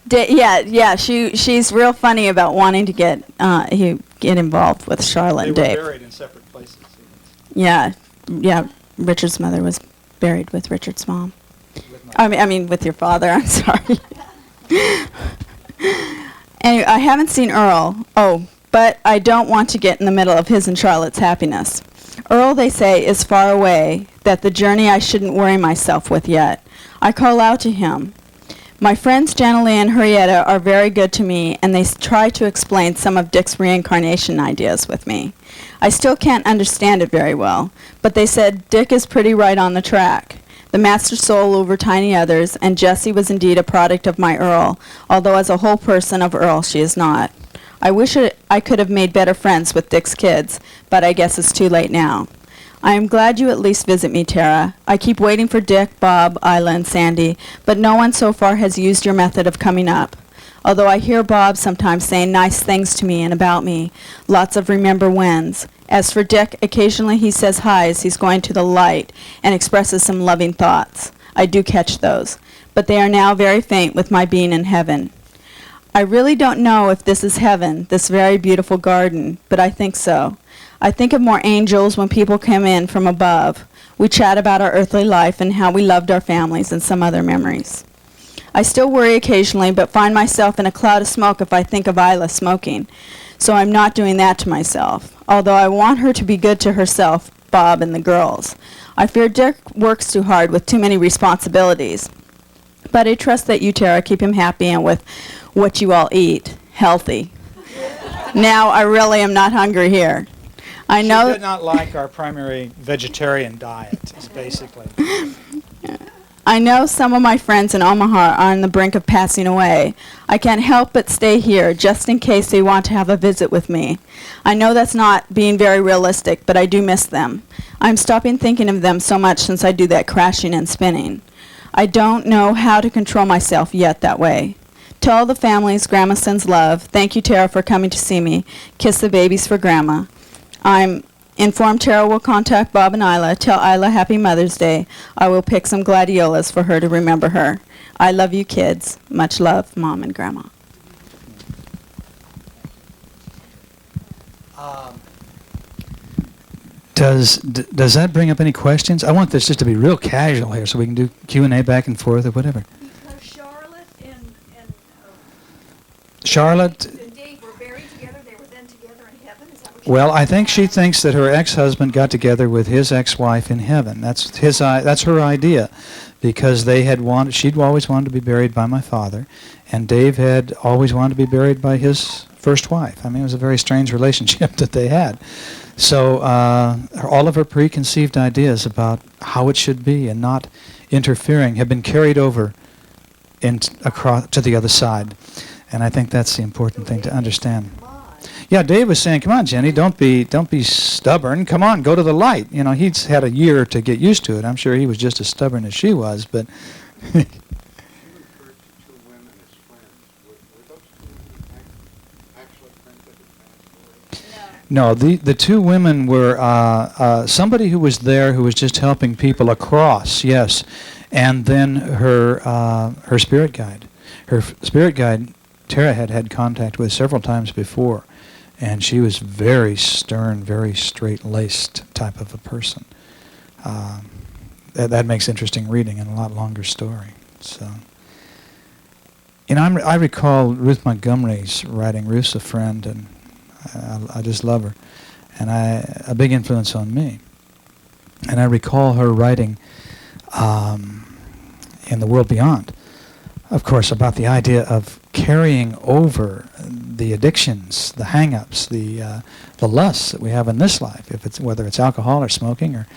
She's real funny about wanting to get involved with Charlotte and Dave. They were buried in separate places. Yeah. Richard's mother was buried with Richard's mom. I mean, with your father. I'm sorry. Anyway, I haven't seen Earl. But I don't want to get in the middle of his and Charlotte's happiness. Earl, they say, is far away, that the journey I shouldn't worry myself with yet. I call out to him. My friends Janalee and Henrietta are very good to me, and they try to explain some of Dick's reincarnation ideas with me. I still can't understand it very well, but they said Dick is pretty right on the track. The master soul over tiny others, and Jessie was indeed a product of my Earl, although as a whole person of Earl she is not. I wish I could have made better friends with Dick's kids, but I guess it's too late now. I am glad you at least visit me, Tara. I keep waiting for Dick, Bob, Isla, and Sandy, but no one so far has used your method of coming up. Although I hear Bob sometimes saying nice things to me and about me, lots of remember whens. As for Dick, occasionally he says hi as he's going to the light and expresses some loving thoughts. I do catch those, but they are now very faint with my being in heaven. I really don't know if this is heaven, this very beautiful garden, but I think so. I think of more angels when people come in from above. We chat about our earthly life and how we loved our families and some other memories. I still worry occasionally, but find myself in a cloud of smoke if I think of Isla smoking, so I'm not doing that to myself, although I want her to be good to herself, Bob, and the girls. I fear Dick works too hard with too many responsibilities, but I trust that you, Tara, keep him happy and with what you all eat, healthy. Now I really am not hungry here. I know she did not like our primary vegetarian diet, is basically. I know some of my friends in Omaha are on the brink of passing away. I can't help but stay here just in case they want to have a visit with me. I know that's not being very realistic, but I do miss them. I'm stopping thinking of them so much since I do that crashing and spinning. I don't know how to control myself yet that way. To all the families, Grandma sends love. Thank you, Tara, for coming to see me. Kiss the babies for Grandma. I'm Inform Tara will contact Bob and Isla. Tell Isla Happy Mother's Day. I will pick some gladiolas for her to remember her. I love you kids. Much love, Mom and Grandma. Does that bring up any questions? I want this just to be real casual here, so we can do Q&A back and forth or whatever. Because Charlotte and Charlotte, and Dave were buried together. They were then together in heaven. Is that what well, I think she thinks that her ex-husband got together with his ex-wife in heaven. That's her idea, because she'd always wanted to be buried by my father, and Dave had always wanted to be buried by his first wife. I mean, it was a very strange relationship that they had. So all of her preconceived ideas about how it should be and not interfering have been carried over across to the other side. And I think that's the important thing to understand. Yeah, Dave was saying, come on, Jenny, don't be stubborn. Come on, go to the light. You know, he's had a year to get used to it. I'm sure he was just as stubborn as she was, but... No, the two women were somebody who was there who was just helping people across, yes, and then her spirit guide. Her spirit guide, Tara had contact with several times before, and she was very stern, very straight-laced type of a person. That makes interesting reading and a lot longer story. So, you know, I recall Ruth Montgomery's writing. Ruth's a friend, and I just love her, and a big influence on me. And I recall her writing in The World Beyond, of course, about the idea of carrying over the addictions, the hang-ups, the lusts that we have in this life, whether it's alcohol or smoking or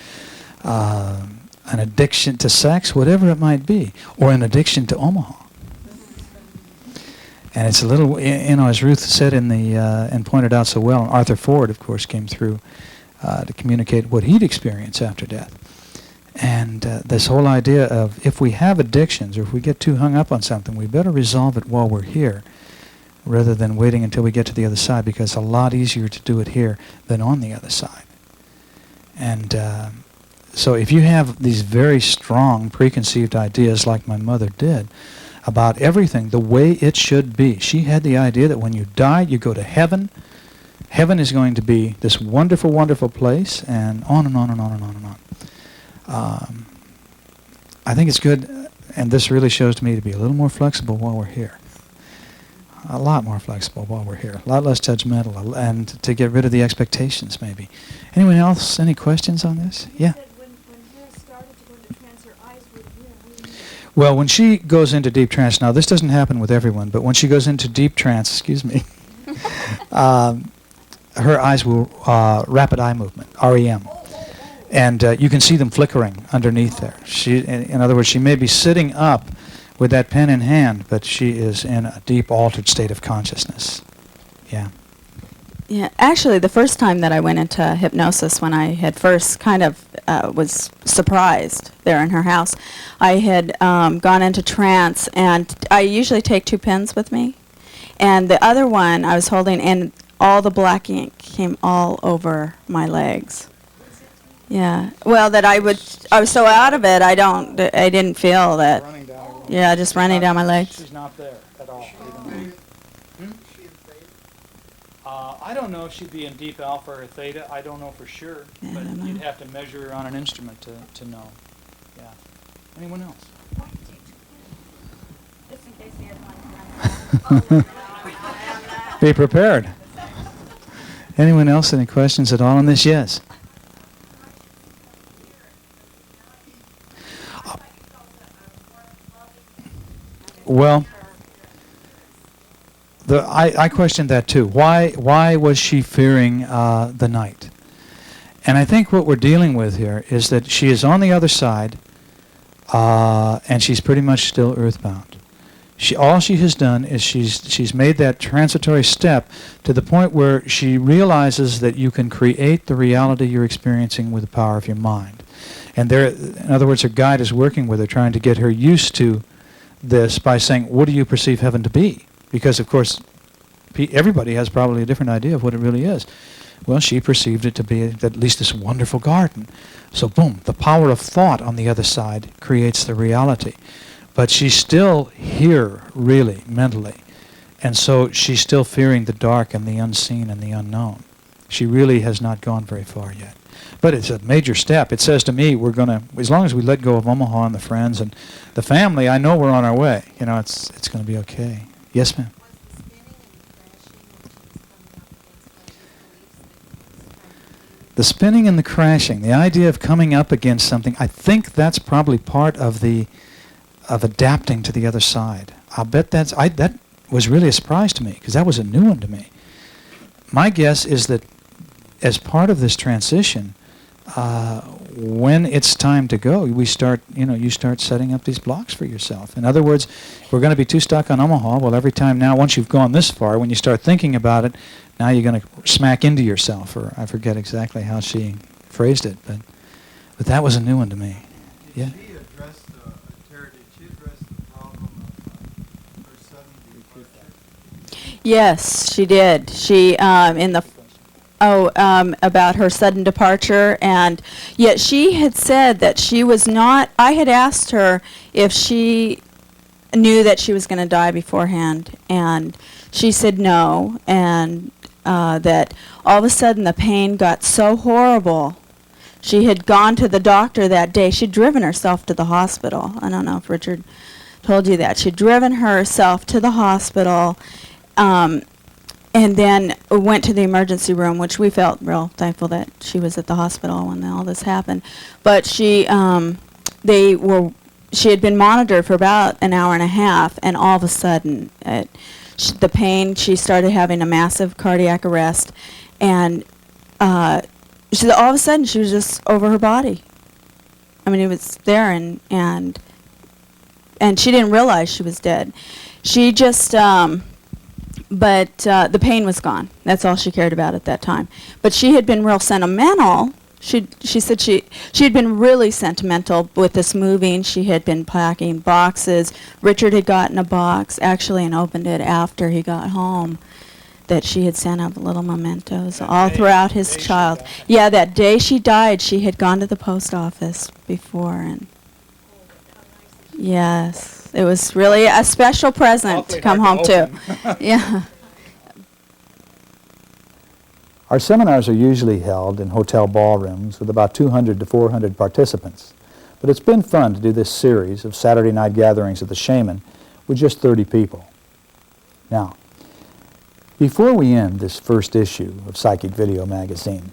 an addiction to sex, whatever it might be, or an addiction to Omaha. And it's a little, you know, as Ruth said and pointed out so well, and Arthur Ford, of course, came through to communicate what he'd experienced after death. And this whole idea of if we have addictions or if we get too hung up on something, we better resolve it while we're here rather than waiting until we get to the other side, because it's a lot easier to do it here than on the other side. And so if you have these very strong preconceived ideas like my mother did, about everything the way it should be. She had the idea that when you die, you go to heaven. Heaven is going to be this wonderful, wonderful place, and on and on and on and on and on. I think it's good, and this really shows to me, to be a little more flexible while we're here. A lot more flexible while we're here. A lot less judgmental, and to get rid of the expectations, maybe. Anyone else? Any questions on this? Yeah. Well, when she goes into deep trance, now this doesn't happen with everyone, but when she goes into deep trance, her eyes will rapid eye movement, REM, and you can see them flickering underneath there. In other words, she may be sitting up with that pen in hand, but she is in a deep altered state of consciousness. Yeah. Yeah, actually, the first time that I went into hypnosis, when I had first kind of was surprised there in her house, I had gone into trance, and I usually take 2 pens with me, and the other one I was holding, and all the black ink came all over my legs. Yeah, well, that I was so out of it, I didn't feel that. Yeah, just running down my legs. She's not there at all. I don't know if she'd be in deep alpha or theta. I don't know for sure, Yeah, but I don't know. you'd have to measure her on an instrument to know. Yeah. Anyone else? Just in case the other one. Be prepared. Anyone else? Any questions at all on this? Yes. Well, I questioned that too. Why was she fearing the night? And I think what we're dealing with here is that she is on the other side, and she's pretty much still earthbound. All she has done is she's made that transitory step to the point where she realizes that you can create the reality you're experiencing with the power of your mind. And in other words, her guide is working with her, trying to get her used to this by saying, what do you perceive heaven to be? Because, of course, everybody has probably a different idea of what it really is. Well, she perceived it to be at least this wonderful garden. So boom, the power of thought on the other side creates the reality. But she's still here, really, mentally. And so she's still fearing the dark and the unseen and the unknown. She really has not gone very far yet. But it's a major step. It says to me, we're going to, as long as we let go of Omaha and the friends and the family, I know we're on our way. You know, it's going to be okay. Yes, ma'am? The spinning and the crashing, the idea of coming up against something, I think that's probably part of adapting to the other side. I'll bet that was really a surprise to me, because that was a new one to me. My guess is that as part of this transition, when it's time to go, you start setting up these blocks for yourself. In other words, we're going to be too stuck on Omaha. Well, every time now, once you've gone this far, when you start thinking about it, now you're going to smack into yourself, or I forget exactly how she phrased it, but that was a new one to me. Yeah. Did she address the problem of her sudden departure? Yes, she did. She about her sudden departure, and yet she had said that she was not. I had asked her if she knew that she was going to die beforehand, and she said no, and that all of a sudden the pain got so horrible. She had gone to the doctor that day. She'd driven herself to the hospital. I don't know if Richard told you that. She'd driven herself to the hospital, and then went to the emergency room, which we felt real thankful that she was at the hospital when all this happened. But she had been monitored for about an hour and a half, and all of a sudden, the pain, she started having a massive cardiac arrest, and all of a sudden she was just over her body. I mean, it was there, and she didn't realize she was dead. She just, but the pain was gone. That's all she cared about at that time. But she had been real sentimental. She said she had been really sentimental with this moving. She had been packing boxes. Richard had gotten a box, actually, and opened it after he got home, that she had sent up little mementos all throughout his child. Yeah, that day she died, she had gone to the post office before, and yes, it was really a special present to come home to. Yeah. Our seminars are usually held in hotel ballrooms with about 200 to 400 participants, but it's been fun to do this series of Saturday night gatherings at the Shaman with just 30 people. Now, before we end this first issue of Psychic Video Magazine,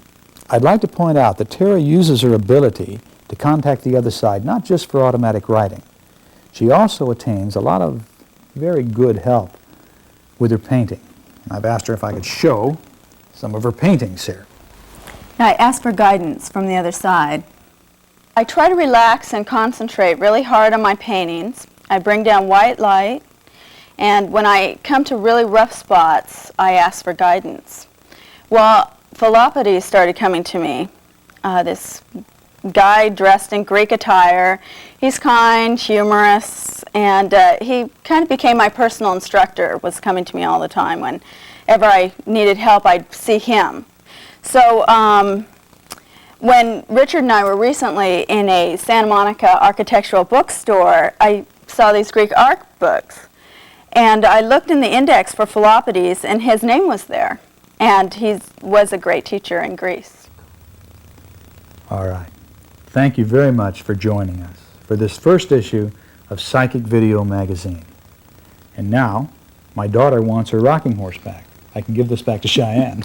I'd like to point out that Tara uses her ability to contact the other side not just for automatic writing. She also attains a lot of very good help with her painting. And I've asked her if I could show some of her paintings here. I ask for guidance from the other side. I try to relax and concentrate really hard on my paintings. I bring down white light, and when I come to really rough spots, I ask for guidance. Well, Philoppides started coming to me, this guy dressed in Greek attire. He's kind, humorous, and he kind of became my personal instructor, was coming to me all the time. Whenever I needed help, I'd see him. So when Richard and I were recently in a Santa Monica architectural bookstore, I saw these Greek art books. And I looked in the index for Philoppides, and his name was there. And he was a great teacher in Greece. All right. Thank you very much for joining us for this first issue of Psychic Video Magazine. And now, my daughter wants her rocking horse back. I can give this back to Cheyenne.